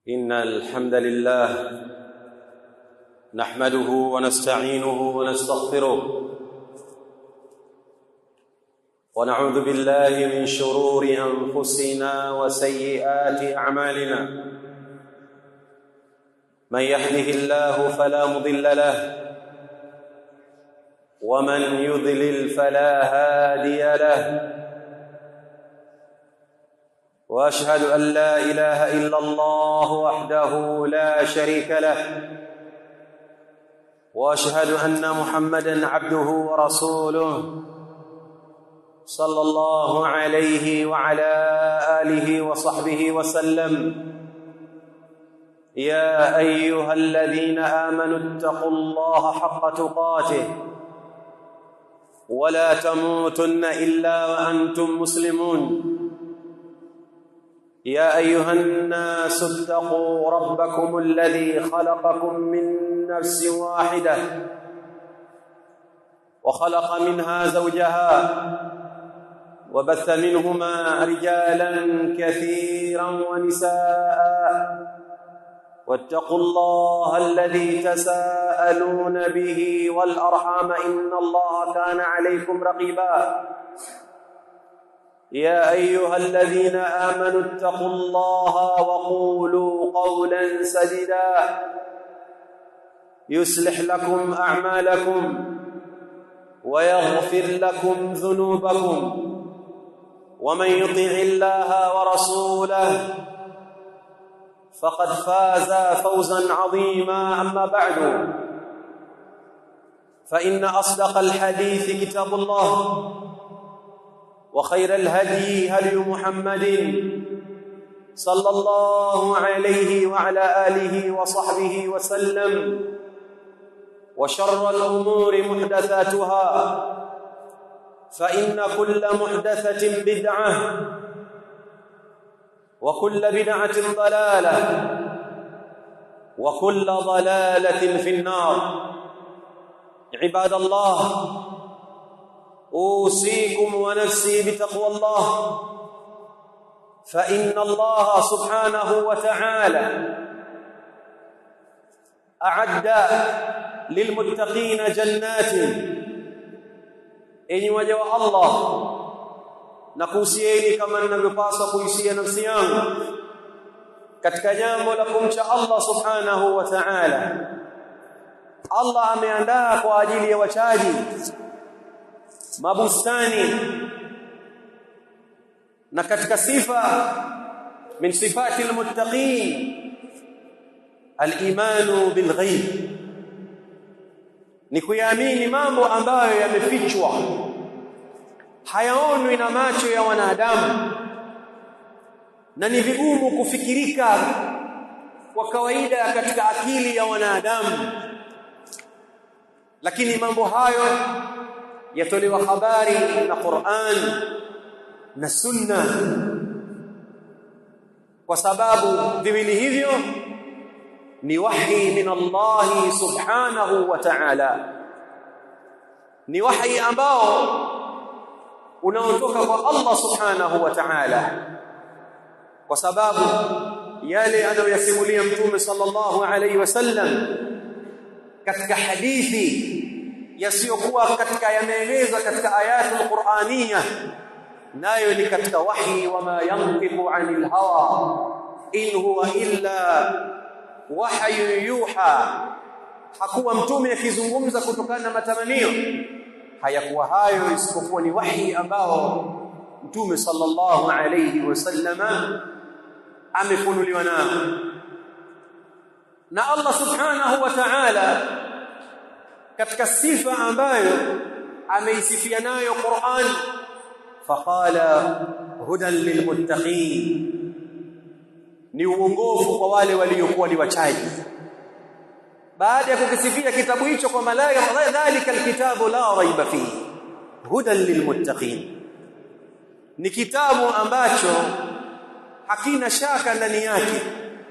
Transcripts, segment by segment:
إن الحمد لله نحمده ونستعينه ونستغفره ونعوذ بالله من شرور أنفسنا وسيئات أعمالنا. من يهده الله فلا مضل له ومن يضلل فلا هادي له. وأشهد أن لا إله إلا الله وحده لا شريك له، وأشهد أن محمدًا عبده ورسوله صلى الله عليه وعلى آله وصحبه وسلم. يا أيها الذين آمنوا اتقوا الله حق تقاته ولا تموتن إلا وأنتم مسلمون. يا أيها الناس اتقوا ربكم الذي خلقكم من نفس واحدة وخلق منها زوجها وبث منهما رجالا كثيرا ونساء. واتقوا الله الذي تساءلون به والأرحام إن الله كان عليكم رقيبا. يا أيها الذين آمنوا اتقوا الله وقولوا قولا سديدا يصلح لكم أعمالكم ويغفر لكم ذنوبكم، ومن يطع الله ورسوله فقد فاز فوزا عظيما. أما بعد، فإن أصدق الحديث كتاب الله، وخير الهدي هدي محمد صلى الله عليه وعلى آله وصحبه وسلم، وشر الأمور محدثاتها، فإن كل محدثة بدعة وكل بدعة ضلالة وكل ضلالة في النار. عباد الله، أوصيكم ونفسي بتقوى الله، فإن الله سبحانه وتعالى أعد للمتقين جنات. Enyi waja wa Allah, nakuhusieni kama ninavyopaswa kuhusia nafsi yangu katika jambo la kumcha Allah subhanahu wa ta'ala. Allah ameandaa kwa ajili ya wachaji mabustani, na katika sifa min sifati almuttaqin al-imanu bil ghaib, ni kuyaamini mambo ambayo yamefichwa, hayaonwi na macho ya wanadamu na ni vigumu kufikirika kwa kawaida katika akili ya wanadamu, lakini mambo hayo yatolewa habari na Qur'an na Sunna, kwa sababu viwili hivyo ni wahi min Allah subhanahu wa ta'ala, ni wahi ambao unaotoka kwa Allah subhanahu wa ta'ala, kwa sababu yale anayoyasimulia Mtume sallallahu alayhi wasallam katika hadithi yasiyokuwa katika yameelezwa katika ayatul Qur'aniyah, nayo ni katika wahi. Wama yantiqu 'anil hawa in huwa illa wahyu yuha. Hakuwa mtume akizungumza kutokana na matamanio, hayakuwa hayo isipokuwa ni wahi ambao Mtume sallallahu alayhi wasallama amefunuliwa nao na Allah subhanahu wa ta'ala katika sifa ambayo ameisifia nayo Qur'an. Faqala hudan lilmuttaqin, ni uongofu kwa wale waliokuwa ni wachaji. Baada ya kukisifia kitabu hicho kwa malaika, dhalika alkitabu la raiba fihi hudan lilmuttaqin, ni kitabu ambacho hakina shaka ndani yake,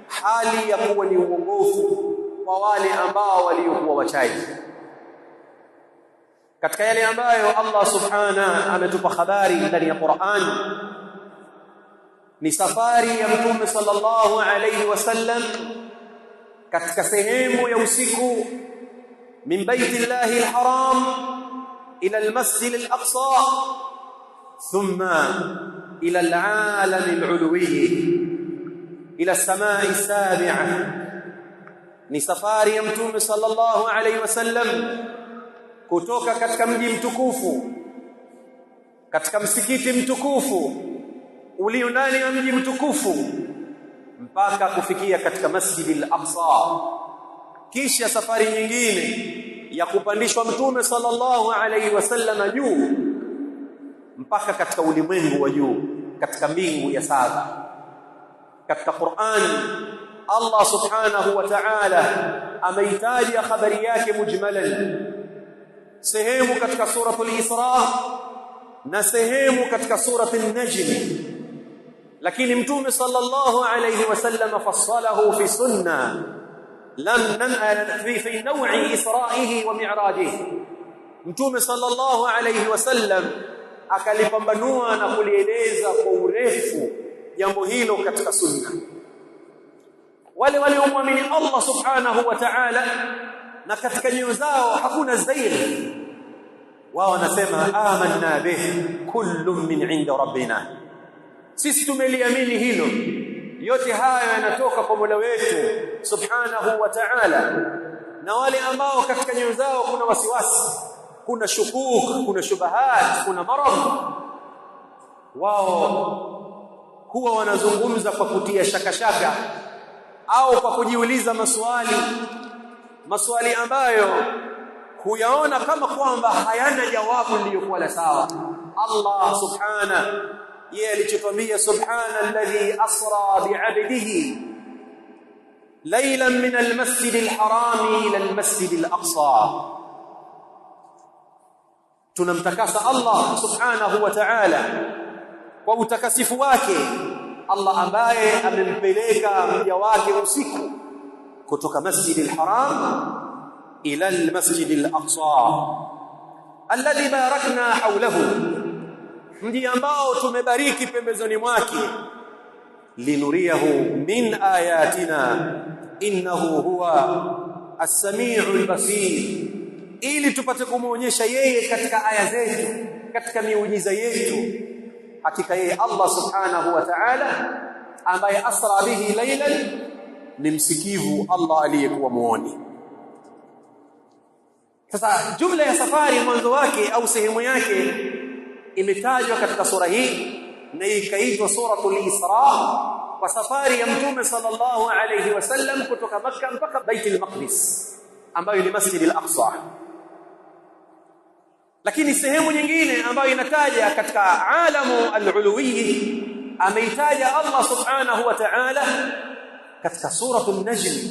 hali ya kuwa ni uongofu kwa wale ambao waliokuwa wachaji. Katika yale ambayo Allah subhanahu ametupa habari ndani ya Qur'an, ni safari ya Mtume sallallahu alayhi wasallam katika sehemu ya usiku min baitillahi alharam ila almasjid alaqsa thumma ila alalam alulwi ila as-samaa'i as-sabi'ah. Ni safari ya Mtume sallallahu alayhi wasallam kutoka katika mji mtukufu, katika msikiti mtukufu ulio ndani ya mji mtukufu, mpaka kufikia katika Masjid al-Aqsa. Kisha safari nyingine ya kupandishwa Mtume sallallahu alayhi wasallam juu mpaka katika ulimwengu wa juu, katika mbingu ya saba. Katika Qur'an Allah subhanahu wa ta'ala ameitaja habari yake mujmalan, sehemu katika suratul Isra na sehemu katika suratul Najm. Lakini Mtume sallallahu alayhi wasallam fassalahu fi sunna lam fi naw'i isra'ihi wa mi'rajihi. Mtume sallallahu alayhi wasallam akalipambanua na kulieleza kwa urefu jambo hilo katika sunna. Wale waliomwamini Allah subhanahu wa ta'ala na katika nyoyo zao hakuna zairi, wao wanasema amanna bihi kullun min 'inda rabbina, sisi tumeliamini hilo, yote haya yanatoka kwa Mola wetu subhanahu wa ta'ala. Na wale ambao katika nyoyo zao kuna wasiwasi, kuna shukuk, kuna shubahat, kuna maradhi, wao huwa wanazungumza kwa kutia shaka au kwa kujiuliza maswali ambayo huyaona kama kwamba hayana jawabu lililokuwa la sawa. Allah subhanahu yeye alichotwambia, subhana alladhi asra bi'abdihi laylan min almasjid alharam ila almasjid alaqsa. Tunamtakasa Allah subhanahu wa ta'ala kwa utakasifu wake, Allah ambaye amempeleka mja wake usiku kutoka Masjid al-Haram ila al-Masjid al-Aqsa alladhi barakna hawlahu, mji ambao tumebariki pembezoni mwake, linuriyahu min ayatina innahu huwa as-sami'ul basir, ili tupate kumuonyesha yeye katika aya zetu, katika miujiza yetu. Hakika yeye Allah subhanahu wa ta'ala ambaye asra bihi laylan ni msikivu, Allah aliyekuwa muoni. Sasa jumla ya safari mwanzo wake au sehemu yake imetajwa katika sura hii na ikaitwa suratul Isra, kwa safari ya Mtume sallallahu alayhi wasallam kutoka Makkah mpaka Baitul Maqdis ambayo ni Masjid al-Aqsa. Lakini sehemu nyingine ambayo inataja katika alamu al-uluwi ameitaja Allah subhanahu wa ta'ala katika suratul Najm,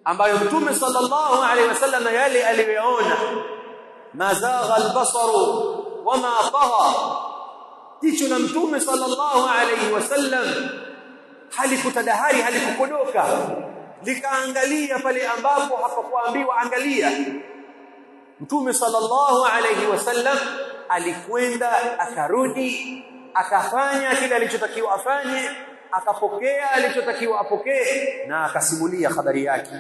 ambayo Mtume sallallahu alayhi wasallam yale aliyoona, ma zagha al-basaru wama tagha, jicho la Mtume sallallahu alayhi wasallam halikutadahari, halikukodoka, likaangalia pale ambapo hapakuambiwa angalia. Mtume sallallahu alayhi wasallam alikwenda akarudi, akafanya kile alichotakiwa afanye, akapokea alichotakiwa apokee, na akasimulia habari yake.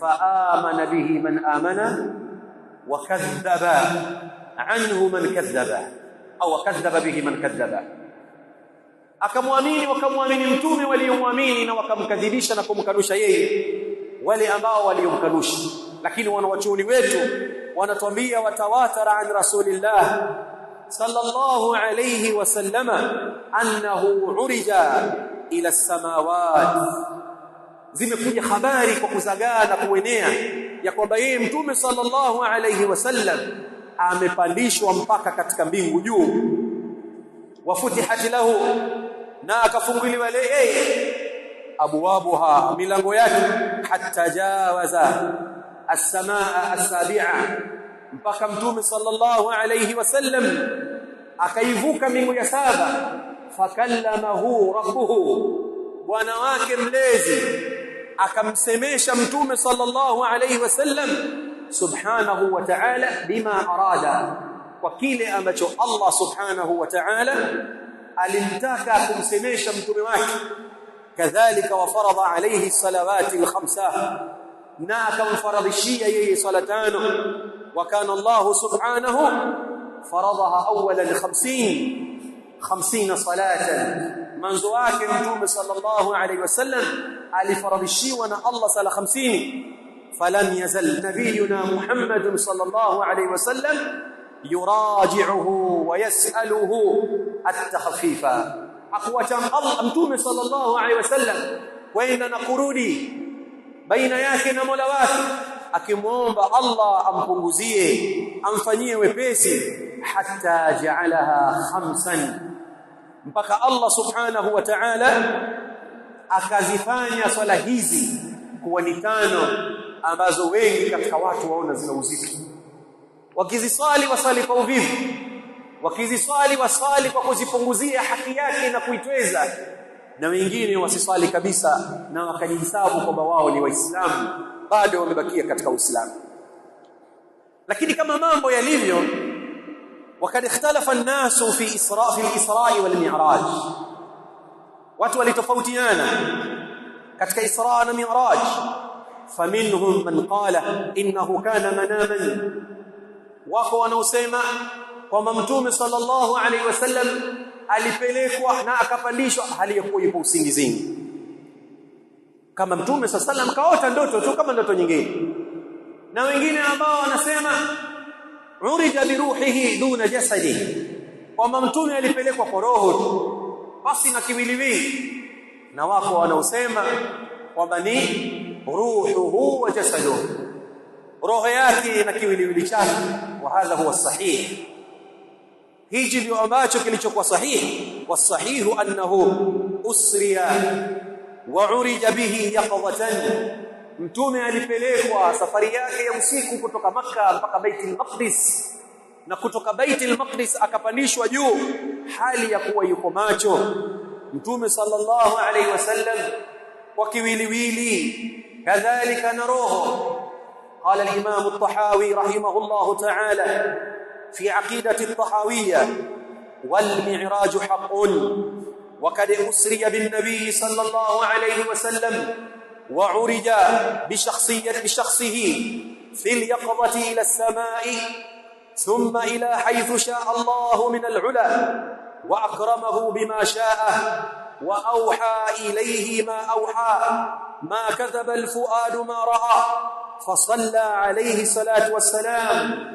Fa amana bihi man amana wa kadhaba anhu man kadhaba au kadhaba bihi man kadhaba. Akamwamini wakamwamini mtume waliomwamini, na wakamkadhibisha na kumkanusha yeye wale ambao waliomkanusha. Lakini wanawachuoni wetu wanatuambia watawatara an rasulillah sallallahu alayhi wasallama annahu urija ila samawat, zimekuja habari kwa kuzagaa na kuenea ya kwamba yeye Mtume sallallahu alayhi wasallam amepandishwa mpaka katika mbingu juu. Wafutihat lahu, na akafunguliwa yeye abwabuha, milango yake, hatta jawaza as-samaa as-sabi'a, mpaka Mtume sallallahu alayhi wasallam akaivuka mbingu ya saba. Fakallamahu rabbuhu, bwana wake mlezi akamsemesha Mtume sallallahu alayhi wasallam subhanahu wa ta'ala bima arada, kwa kile ambacho Allah subhanahu wa ta'ala alimtaka kumsemesha mtume wake. Kadhalika wafaradha alayhi salawati al-khamsa, na akamfaradhishia yeye sala tano. Wa kana Allah subhanahu faradaha awwalan 50 salatan, manzo wake mtume sallallahu alayhi wasallam alifaradhishiwa na Allah sala 50. Falam yazal nabiyuna Muhammad sallallahu alayhi wasallam yuraji'uhu wa yas'aluhu at-takhfifa, akuacha Allah mtume sallallahu alayhi wasallam kwenda na kurudi baina yake na Mola wake, akimuomba Allah ampunguzie, amfanyie wepesi, hatta ja'alaha 5, mpaka Allah subhanahu wa ta'ala akazifanya swala hizi kuwa ni 5 ambazo wengi katika watu waona zina uzito. Wakiziswali wasali kwa uvivu, wakiziswali wasali kwa kuzipunguzia haki yake na kuitweza, na wengine wasiswali kabisa na wakajihesabu kwamba wao ni Waislamu, bado wamebakia katika Uislamu. Lakini kama mambo yalivyo, wakad ikhtalafa an-nasu fi al-Isra wal Mi'raj, watu walitofautiana katika Isra na Mi'raj. Faminhum man qala innahu kana manaman, wako wanaosema kwamba mtume sallallahu alaihi wasallam alipelekwa na akapandishwa hali ya kuwa yupo usingizini, kama mtume sallallahu alaihi wasallam kaota ndoto tu kama ndoto nyingine. Na wengine ambao wanasema urija bi ruhihi duna jasadihi, kwamba mtume alipelekwa kwa roho tu basi na kiwiliwili. Na wako wanaosema kwamba ni ruhuhu wa jasaduhu, roho yake na kiwiliwili chake. Wa hadha huwa sahih, hiji ndio ambacho kilichokuwa sahihi. Wasahihu annahu usriya wa urija bihi yaqdatan, mtume alipelekwa safari yake ya usiku kutoka Makka mpaka Baitul Maqdis, na kutoka Baitul Maqdis akapandishwa juu hali ya kuwa yuko macho mtume sallallahu alayhi wasallam kwa kiwiliwili, kadhalika na roho. قال الإمام الطحاوي رحمه الله تعالى في عقيدة الطحاوية: والمعراج حق، وقد أسري بالنبي صلى الله عليه وسلم وعرج بشخصه في اليقظة إلى السماء ثم إلى حيث شاء الله من العلا، وأكرمه بما شاء وأوحى إليه ما أوحى، ما كذب الفؤاد ما رأى، فصلى عليه الصلاة والسلام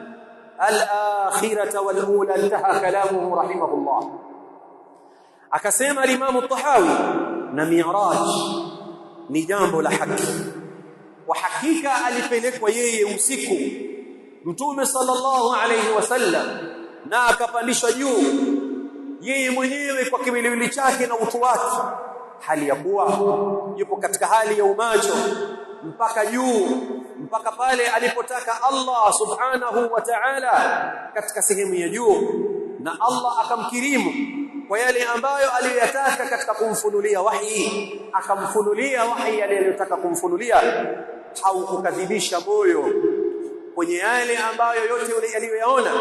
الآخرة والأولى. انتهى كلامه رحمه الله. akasema Imam Tahawi, na Mi'raj ni jambo la haki, wa hakika alipelekwa yeye usiku mtume sallallahu alayhi wasallam, na akapandishwa juu yeye mwenyewe kwa kiwiliwili chake na utu wake, hali ya kuwa yupo katika hali ya umacho mpaka juu, mpaka pale alipotaka Allah subhanahu wa ta'ala katika sehemu ya juu, na Allah akamkirimu kwa yale ambayo aliyotaka katika kumfunulia wahi, akamfunulia wahi aliyotaka kumfunulia. Haukukadhibisha moyo kwenye yale ambayo yote yule aliyoyaona,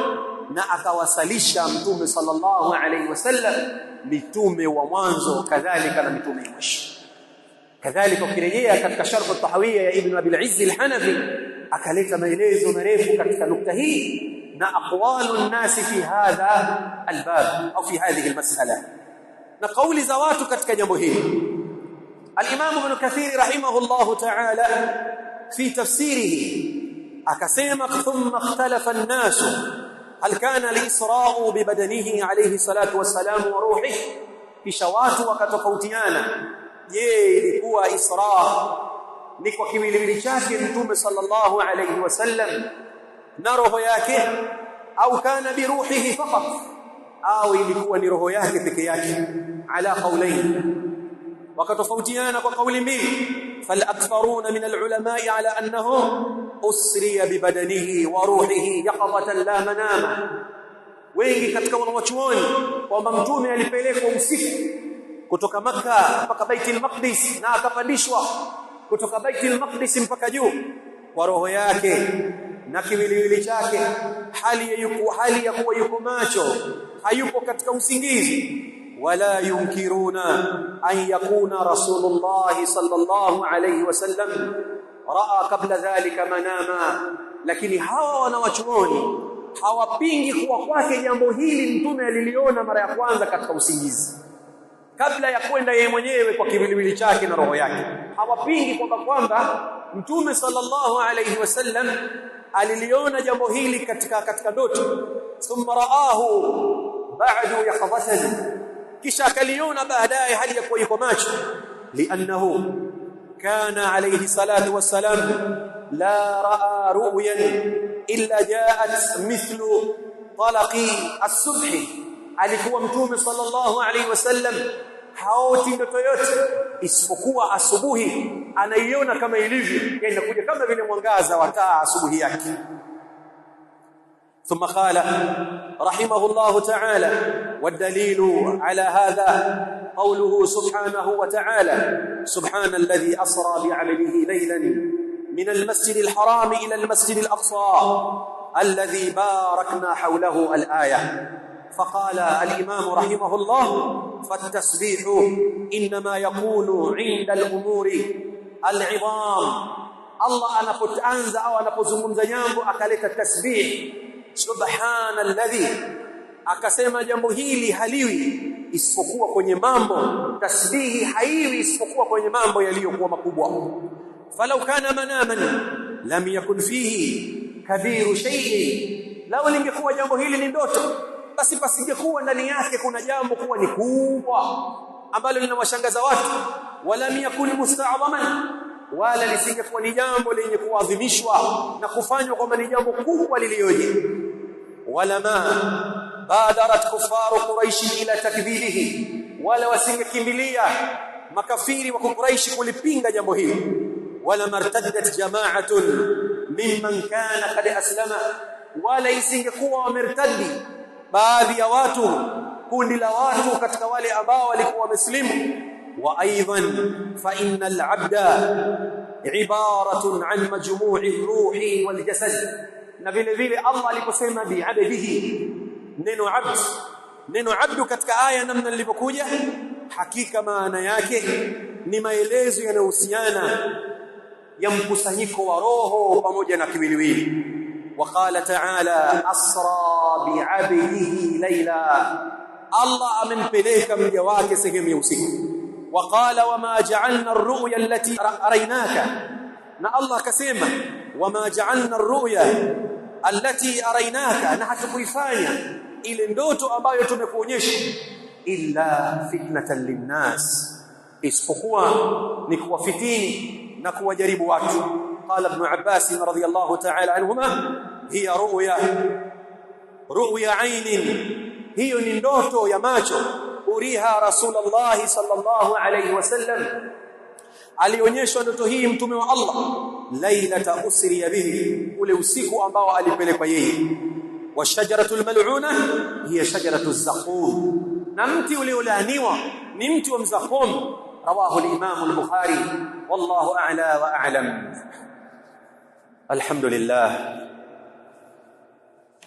na akawasalisha mtume sallallahu alayhi wasallam mitume wa mwanzo kadhalika na mitume wa mwisho. Kadhalika ukirejea katika Sharh at-Tahawiyya ya Ibn Abi al-Izz al-Hanafi akaleta maelezo marefu katika nukta hii na aqwalu an-nas fi hadha al-bab au fi hadhihi al-mas'ala, na kauli za watu katika jambo hili. Al-Imam Ibn Kathir rahimahullah ta'ala fi tafsirihi akasema: thumma ikhtalafa an-nas hal kana al-isra'u bi badanihi alayhi salatu wassalam wa ruhihi, kisha watu wakatofautiana, je, ilikuwa Isra ni kwa kiwiliwili chake mtume sallallahu alayhi wasallam na roho yake, au kana bi ruhihi faqat, au ilikuwa ni roho yake peke yake? Ala qawlayn, wakatofautiana kwa kauli mbili. فالأكثرون من العلماء على أنه أسري ببدنه وروحه يقظة لا منام. wengi katika wanawachuoni kwamba mtume alipelekwa usiku kutoka Makka mpaka Baitul Maqdis, na akapandishwa kutoka Baitul Maqdis mpaka juu kwa roho yake na kiwiliwili chake, hali ya kuwa yuko macho, hayupo katika usingizi. ولا ينكرون أن يكون رسول الله صلى الله عليه وسلم رأى قبل ذلك مناما. lakini hawa wanawachuoni hawapingi kuwa kwake jambo hili mtume aliliona mara ya kwanza katika usingizi kabla ya kwenda yeye mwenyewe kwa kiwiliwili chake na roho yake. Hawapingi kwamba mtume sallallahu alayhi wasallam aliliona jambo hili katika ndoto, thumma raahu ba'du yaqadatan, kisha akaliona baadaye hali ya kuwa yuko macho. Li'annahu kana alayhi salatu wassalam la raa ru'yan illa ja'at mithlu talaqi as-subh. Alikuwa mtume sallallahu alayhi wasallam haoti ndoto yote isipokuwa asubuhi anaiona kama ilivyo, inakuja kama vile mwangaza wa taa asubuhi yake. ثم قال رحمه الله تعالى: والدليل على هذا قوله سبحانه وتعالى: سبحان الذي أسرى بعبده ليلا من المسجد الحرام إلى المسجد الأقصى الذي باركنا حوله الآية. فقال الإمام رحمه الله: فالتسبيح إنما يكون عند الأمور العظام. الله anapoanza au anapozungumza jambo akaleta tasbih subhanalladhi, akasema jambo hili haliwi isipokuwa kwenye mambo, tasbihi haiwi isipokuwa kwenye mambo yaliyokuwa makubwa. falau kana manaman lam yakun fihi kabiru shay'in, lao lingekuwa jambo hili ni ndoto basi pasingekuwa ndani yake kuna jambo kuwa ni kubwa ambalo linawashangaza watu. Wala yakun musta'zaman, wala lisingekuwa ni jambo lenye kuadhimishwa na kufanywa kwamba ni jambo kubwa lilioje. Wala ma badarat kufaru quraish ila takdhibihi, wala wasingekimbilia makafiri wa Quraish kulipinga jambo hili. Wala martaddat jama'atun mimman kana qad aslama, wala isingekuwa wamertadi baadhi ya watu, kundi la watu katika wale ambao walikuwa wameslimu. Wa aidan fa innal 'abda ibaratun 'an majmu'i ruhi wal jasad, na vile vile Allah aliposema bi 'abdihi, neno 'abdu katika aya namna lilivyokuja, hakika maana yake ni maelezo yanayohusiana ya mkusanyiko wa roho pamoja na kiwiliwili. وقال تعالى: أسرى بعبده ليلا، الله amempeleka mja wake sehemu ya usiku. وقال: وما جعلنا الرؤيا التي أريناك، na Allah akasema وما جعلنا الرؤيا التي أريناك، na hatukuifanya ile ndoto ambayo tumekuonyesha illa fitnatan linnas, isipokuwa ni kuwafitini na kuwajaribu watu. قال ابن عباس رضي الله تعالى عنهما: هي رؤيا عين، هي ndoto ya macho. uriha Rasulullah sallallahu alayhi wasallam, alionyeshwa ndoto hii mtume wa Allah lailata usriya bihi, ule usiku ambao alipelekwa yeye. Washajaratul mal'una hiya shajaratuz zaqum, na mti uliolaaniwa ni mti wa mzaqum. rawahu al-Imam al-Bukhari wallahu a'la wa a'lam. Alhamdulillah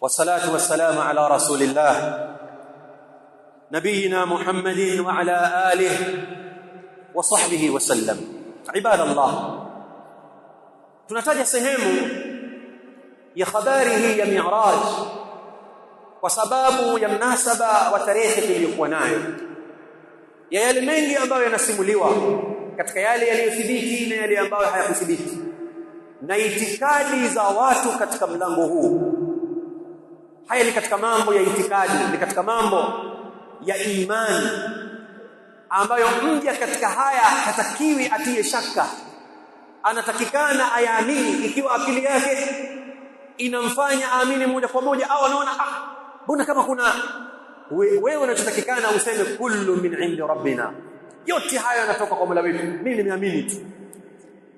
wassalatu wassalamu ala rasulillah nabiyina Muhammadin wa ala alihi wa sahbihi wa sallam. Ibadallah, tunataja sehemu ya habari hii ya Mi'raj kwa sababu ya mnasaba wa tarehe tuliyokuwa nayo, ya yale mengi ambayo yanasimuliwa katika yale yaliyothibiti na yale ambayo hayakuthibiti, na itikadi za watu katika mlango huu. Haya ni katika mambo ya itikadi, ni katika mambo ya imani ambayo mja katika haya hatakiwi atie shaka, anatakikana ayaamini. Ikiwa akili yake inamfanya aamini moja kwa moja, au anaona mbona kama kuna wewe, unachotakikana useme kullu min indi rabbina, yote haya yanatoka kwa Mola wetu, mimi nimeamini tu.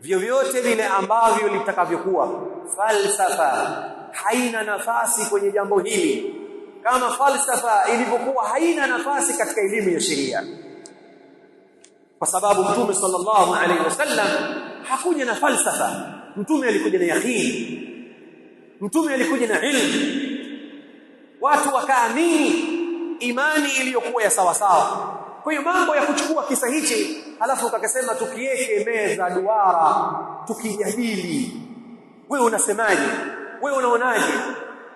Vyovyote vile ambavyo litakavyokuwa, falsafa haina nafasi kwenye jambo hili, kama falsafa ilivyokuwa haina nafasi katika elimu ya sheria, kwa sababu Mtume sallallahu alaihi wasallam hakuja na falsafa. Mtume alikuja na yaqini, Mtume alikuja na ilmu, watu wakaamini imani iliyokuwa ya sawa sawa. Kwa hiyo mambo ya kuchukua kisa hichi halafu ukakasema tukiweke meza duara tukijadili, wewe unasemaje, wewe unaonaje,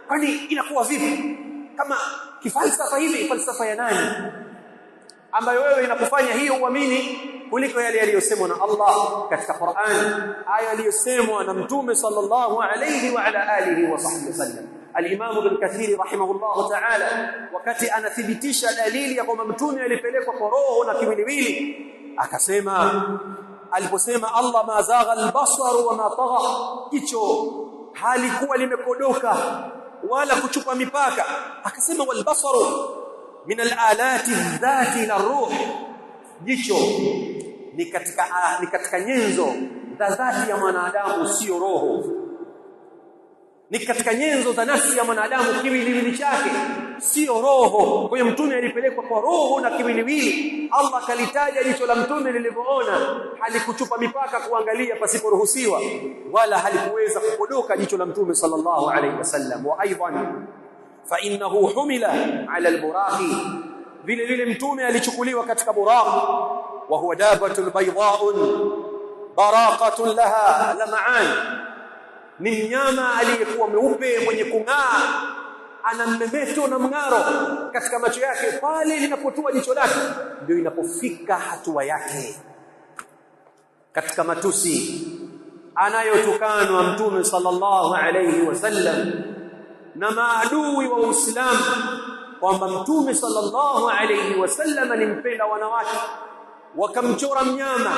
kwani inakuwa vipi kama kifalsafa hivi? Falsafa ya nani ambayo wewe inakufanya hiyo uamini kuliko yale yaliyosemwa na Allah katika Qur'an, aya aliyosemwa na Mtume sallallahu alayhi wa ala alihi wa sahbihi wasallam. Al-Imam Ibn Kathir rahimahullah ta'ala wakati anathibitisha dalili ya kwamba mtume alipelekwa kwa roho na kimwili, akasema aliposema Allah ma zagha al-basar wa ma tagha, jicho halikuwa limekodoka wala kuchupa mipaka. Akasema wal basaru min al-alati dhati ila ruh, jicho ni katika nyenzo za dhati ya mwanadamu, sio roho. Ni katika nyenzo za nafsi ya mwanadamu, kiwiliwili chake, sio roho. Kwa hiyo mtume alipelekwa kwa roho na kiwiliwili. Allah kalitaja jicho la mtume lilivyoona, halikuchupa mipaka kuangalia pasiporuhusiwa, wala halikuweza kukodoka jicho la mtume sallallahu alayhi wasallam. Wa aidan fa innahu humila ala al-buraqi, vile vile mtume alichukuliwa katika buraq, wa huwa dabatun bayda'un baraqatun laha lam'an, ni mnyama aliyekuwa mweupe mwenye kung'aa, ana mmemeto na mng'aro katika macho yake. Pale linapotua jicho lake ndio inapofika hatua yake katika matusi anayotukanwa mtume sallallahu alayhi wasallam na maadui wa Uislamu, kwamba mtume sallallahu alayhi wasallam ni mpenda wanawake, wakamchora mnyama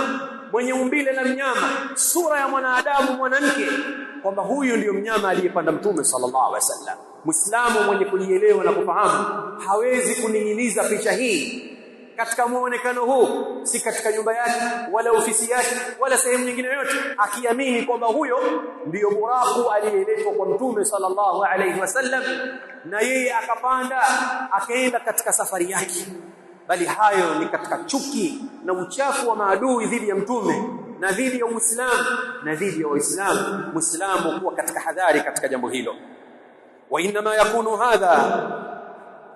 mwenye umbile la mnyama, sura ya mwanadamu mwanamke, kwamba huyu ndiyo mnyama aliyepanda mtume sallallahu alaihi wasallam. Muislamu mwenye kujielewa na kufahamu hawezi kuning'iniza picha hii katika muonekano huu, si katika nyumba yake wala ofisi yake wala sehemu nyingine yoyote, akiamini kwamba huyo ndiyo buraku aliyeletwa kwa mtume sallallahu alaihi wasallam, na yeye akapanda akaenda katika safari yake. Bali hayo ni katika chuki na uchafu wa maadui dhidi ya mtume na dhidi ya Uislamu na dhidi ya Waislamu. Muislamu kuwa katika hadhari katika jambo hilo. Wa inma yakunu hadha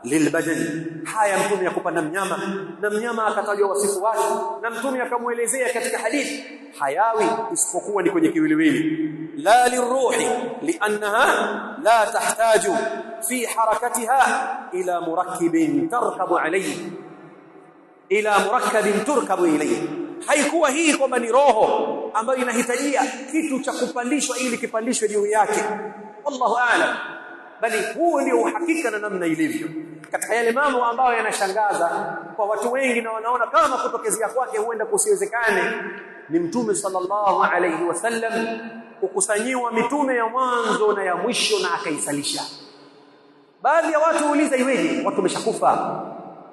lilbadan, haya mtume yakupanda mnyama na mnyama akatajwa wasifu wake na mtume akamuelezea katika hadithi, hayawi isipokuwa ni kwenye kiwiliwili. La liruhi liannaha la tahtaju fi harakatiha ila murakkibin tarkabu alayhi, ila murakkabin turkabu ilayhi. Haikuwa hii kwamba ni roho ambayo inahitajia kitu cha kupandishwa ili kipandishwe juu yake, wallahu a'lam, bali huo ndio uhakika na namna ilivyo. Katika yale mambo ambayo yanashangaza kwa watu wengi na wanaona kama kutokezea kwake huenda kusiwezekane, ni mtume sallallahu alayhi wasallam kukusanyiwa mitume ya mwanzo na ya mwisho na akaisalisha. Baadhi ya watu huuliza, iweje watu wameshakufa,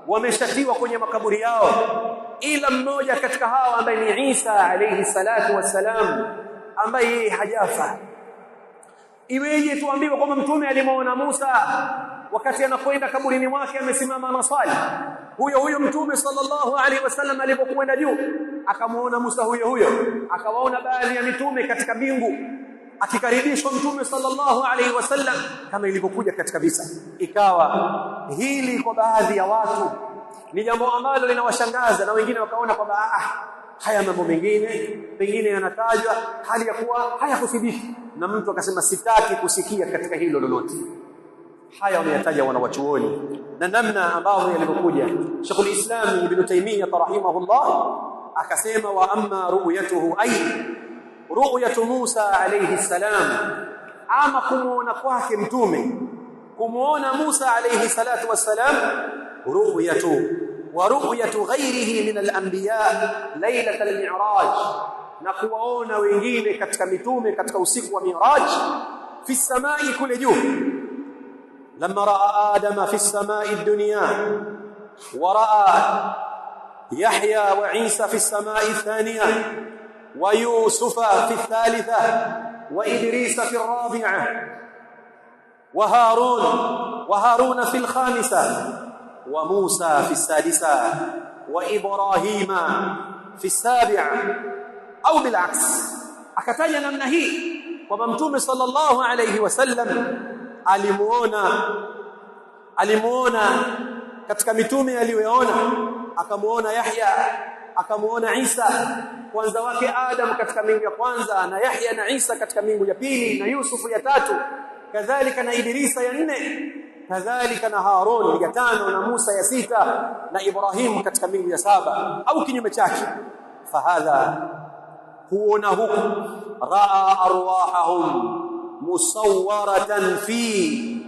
wameshatiwa kwenye makaburi yao, ila mmoja katika hao ambaye ni Isa alayhi salatu wassalam ambaye hajafa, iweje tuambiwe kwamba mtume alimuona Musa wakati anakwenda kaburini mwake amesimama anasali? Huyo mtume sallallahu alaihi wasallam alipokwenda juu akamuona Musa huyo, akawaona baadhi ya mitume katika mbingu, akikaribishwa mtume sallallahu alaihi wasallam kama ilivyokuja katika visa. Ikawa hili kwa baadhi ya watu ni jambo ambalo linawashangaza, na wengine wakaona kwamba haya mambo mengine pengine yanatajwa hali ya kuwa hayakuthibiti, na mtu akasema sitaki kusikia katika hilo lolote. Haya wameyataja wanawachuoni na namna ambavyo yalivyokuja. Sheikhul Islam Ibn Taymiyyah rahimahullah akasema, wa amma ru'yatuhu ay ru'yatu Musa alayhi salam, ama kumuona kwake mtume, kumuona Musa alayhi salatu wassalam, ru'yatu wa ru'yatu ghayrihi min al-anbiya laylat al-mi'raj, na kuwaona wengine katika mitume katika usiku wa Mi'raj, fi samai, kule juu. Lamma raa Adama fi samai ad-dunya wa raa Yahya wa Isa fi samai ath-thaniya wa Yusufa fi ath-thalitha wa Idrisa fi ar-rabi'a wa Harun fi al-khamisa wa Musa fi as-sadisa wa Ibrahima fi as-sabi'a, au bilaks. Akataja namna hii kwamba mtume sallallahu alayhi wasallam alimuona katika mitume aliyoona, akamuona Yahya, akamuona Isa, kwanza wake Adam katika mbingu ya kwanza, na Yahya na Isa katika mbingu ya pili, na Yusuf ya tatu, kadhalika na Idrisa ya nne, kadhalika na Harun ya tano, na Musa ya sita, na Ibrahim katika mbingu ya saba, au kinyume chake. Fahadha huona huku raa arwahahum musawwaratan fi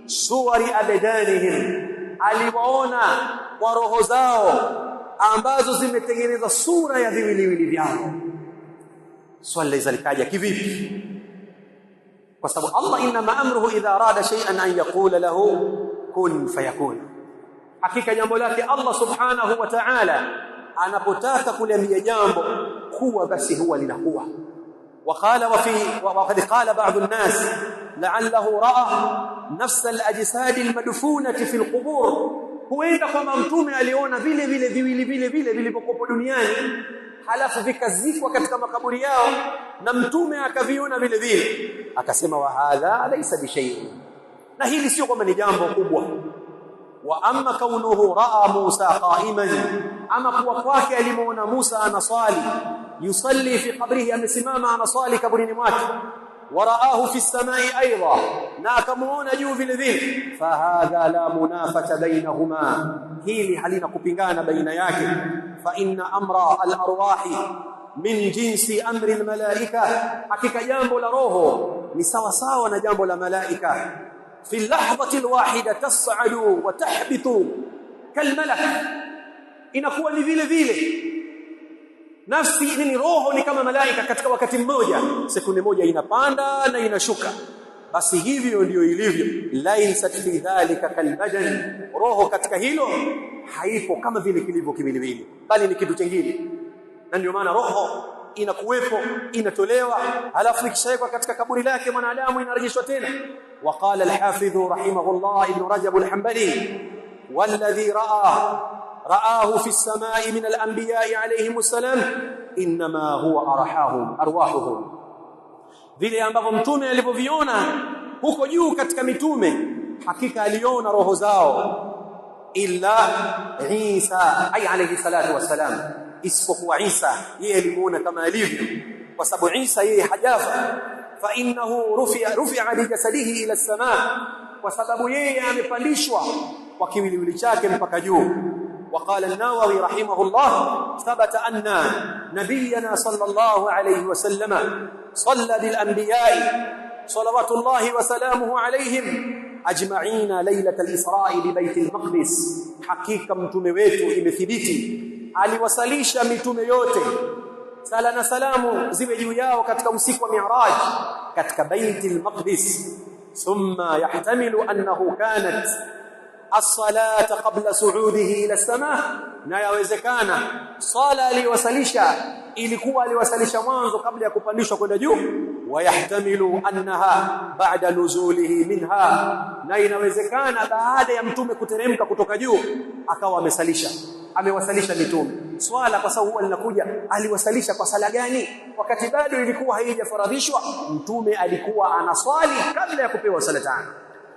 suwari abdanihim, aliwaona kwa roho zao ambazo zimetengeneza sura ya viwiliwili vyao. Swali zalikaja kivipi? Kwa sababu Allah inma amruhu idha arada shay'an an yaqula lahu kun fayakun. Hakika jambo lake Allah subhanahu wa ta'ala, anapotaka kuliambia jambo kuwa, basi huwa linakuwa. وقد قال بعض الناس لعله راى نفس الاجساد المدفونه في القبور. huenda kwamba mtume aliona vile vile vilivyokuwa duniani, halafu vikazikwa katika makaburi yao, na mtume akaviona vile vile, akasema wa hadha laysa bishay'in, na hili sio kwamba ni jambo kubwa. Wa amma kaunuhu raa Musa qa'iman, ama kuwa kwake alimuona Musa anasali, yusalli fi qabrihi, amesimama anasali kaburini mwake, waraahu fi samai aidha, na akamuona juu vile vile. Fahadha la munafata bainahuma, hili halina kupingana baina yake. Fa inna amra al-arwahi min jinsi amri al-malaika, hakika jambo la roho ni sawa sawa na jambo la malaika. fi lahdhati al-wahida tas'adu wa tahbitu kalmalak, inakuwa ni vile vile. Nafsi ni roho ni kama malaika, katika wakati mmoja, sekunde moja inapanda na inashuka. Basi hivyo ndio ilivyo. Laysat fi dhalika kalbadan, roho katika hilo haipo kama vile kilivyo kiwiliwili, bali ni kitu kingine. Na ndio maana roho inakuwepo, inatolewa, halafu ikishawekwa katika kaburi lake mwanadamu inarejeshwa tena. Waqala al-Hafidh rahimahullah Ibn Rajab al-Hanbali, walladhi ra'ahu fi as-sama'i min al-anbiya'i alayhim as-salam inma huwa arwahuhum, vile ambavyo mtume alivyoviona huko juu katika mitume, hakika aliona roho zao. Illa Isa alayhi salatu wassalam, isipokuwa Isa, yeye alimuona kama alivyo, kwa sababu Isa yeye hajafa. Fa innahu rufi'a bi jasadihi ila as-samaa, kwa sababu yeye amepandishwa kwa kiwiliwili chake mpaka juu. وقال النووي رحمه الله ثبت أن نبينا صلى الله عليه وسلم صلى بالأنبياء صلوات الله وسلامه عليهم أجمعين ليلة الإسراء ببيت المقدس. حقيقة mtume wetu imethibiti aliwasalisha mitume yote, sala na salamu ziwe juu yao, katika usiku wa Mi'raj katika Bait al-Maqdis. Thumma yahtamilu annahu kanat as-salata qabla su'udihi ila as-samaa, na yawezekana sala aliwasalisha ilikuwa aliwasalisha mwanzo kabla ya kupandishwa kwenda juu. Wayahtamilu annaha ba'da nuzulihi minha, na inawezekana baada ya mtume kuteremka kutoka juu akawa amewasalisha mitume swala, kwa sababu huwa linakuja aliwasalisha kwa sala gani, wakati bado ilikuwa haijafaradhishwa. Mtume alikuwa anaswali kabla ya kupewa sala tano,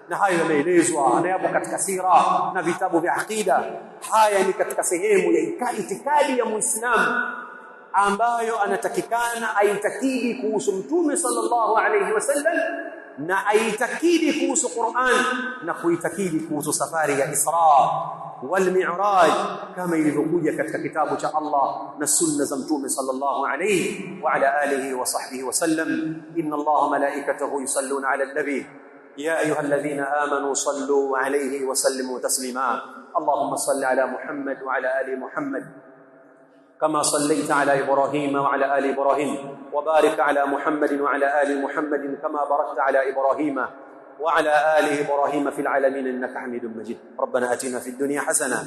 na hayo yameelezwa na yapo katika sira na vitabu vya aqida. Haya ni katika sehemu ya itikadi ya Muislamu ambayo anatakikana aitakidi kuhusu mtume sallallahu alayhi wasallam, na aitakidi kuhusu Qur'an, na kuitakidi kuhusu safari ya Isra wal Mi'raj kama ilivyokuja katika kitabu cha Allah na sunna za mtume sallallahu alayhi wa ala alihi wa sahbihi wasallam. Inna Allaha malaikatahu yusalluna ala an-nabi يا أيها الذين آمنوا صلوا عليه وسلموا تسليما. اللهم صل على محمد وعلى آل محمد كما صليت على إبراهيم وعلى آل إبراهيم، وبارك على محمد وعلى آل محمد كما باركت على إبراهيم وعلى آل إبراهيم في العالمين إنك حميد مجيد. ربنا آتنا في الدنيا حسنة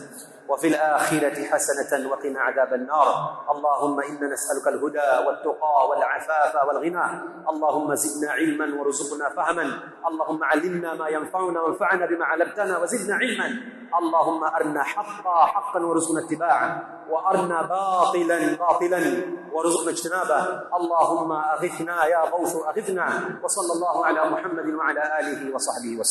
وفي الآخرة حسنة وقنا عذاب النار. اللهم إنا نسألك الهدى والتقى والعفاف والغنى. اللهم زدنا علما وارزقنا فهما. اللهم علمنا ما ينفعنا وانفعنا بما علمتنا وزدنا علما. اللهم أرنا حقا حقا وارزقنا اتباعه، وأرنا باطلا باطلا وارزقنا اجتنابه. اللهم أغثنا يا غوث أغثنا. وصلى الله على محمد وعلى آله وصحبه وسلم.